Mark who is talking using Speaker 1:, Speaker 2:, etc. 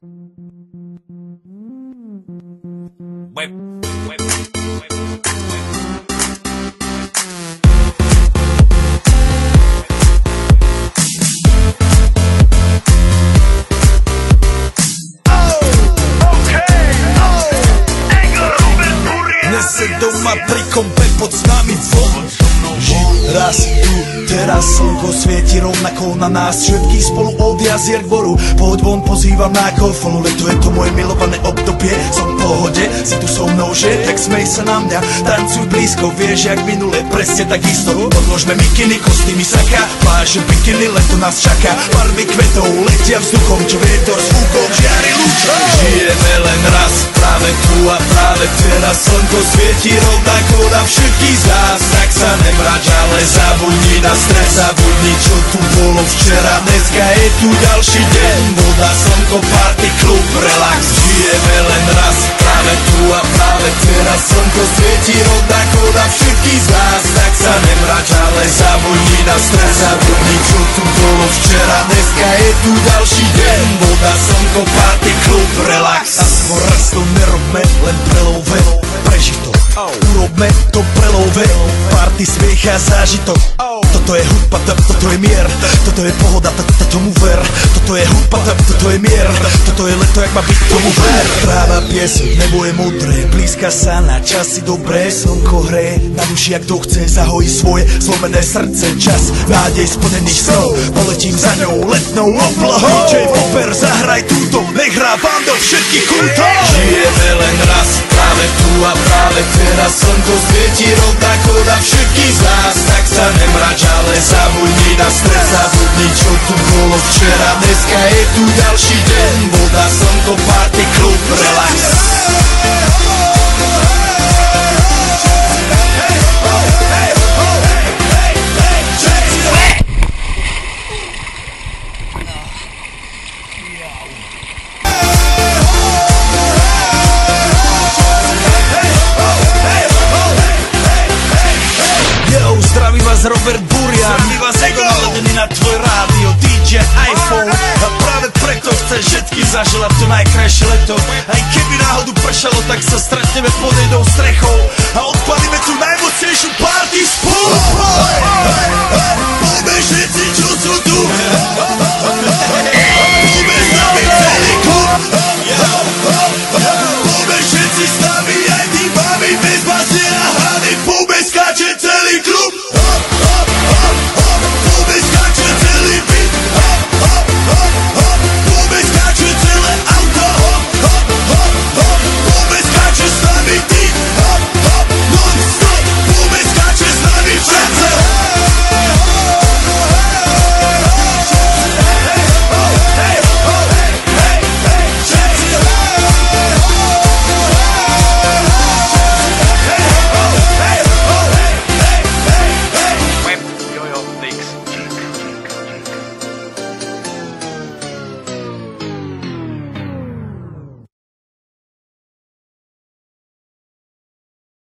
Speaker 1: Dnes se doma pri kompe pod s nami von. Raz tu, teraz slnko svieti rovnako na nás všetkých spolu od jazier k boru. Pohoď von, pozývam na golfonu, leto je to moje milované obdobie. Som v pohode, si tu so mnou, že? Tak smej sa na mňa, tancuj blízko, vieš jak minule, presne tak isto. Odložme mikiny, kostýmy saka, pláže bikiny, leto nás čaká. Barvy kvetov letia vzduchom, čo vietor s úkom žiari lúčom. Žijeme len raz, práve tu a práve teraz slnko svieti rovnako na všetkých z nás. Tak sa nemrač, ale zabudni na stres, zabudni čo tu bolo včera. Dneska je tu ďalší deň, voda, slnko, party, klub, relax. Žijeme len raz, práve tu a práve teraz slnko svieti rovnako na všetkých z nás. Tak sa nemrač, ale zabudni na stres, zabudni čo tu bolo včera. Dneska je tu ďalší deň, voda, slnko, party, klub, relax. A svoj raz to nerobme, len prelove, prežitok. Urobme to prelove, party, smiech a zážitok. Toto je hudba, toto je mier, toto je pohoda, tomu ver. Toto je hudba, toto je mier, toto je leto, jak má byť, tomu ver. Tráva, piesok, nebo je modré, blízka sa na časy dobré. Slnko hreje na duši, jak to chce, zahojí svoje zlomené srdce. Čas nádej splnených snov, poletím za ňou letnou oblohou. DJ Popper, zahraj túto, nech hrá vám do všetkých kútov. Žijeme len raz, práve tu a práve teraz slnko svieti rovnako na všetkých z nás. Tak sa nemrač, ale zabudni na stres, zabudni čo tu bolo včera. Dneska je tu ďalší deň, voda, slnko, party, klub, relax. Robert Burian, zdraví vás Ego, naladený na tvoj rádio, DJ iPhone. A práve preto chceš všetky zaželať to najkrajšie leto. Aj keby náhodu pršalo, tak sa stretneme pod jednou strechou.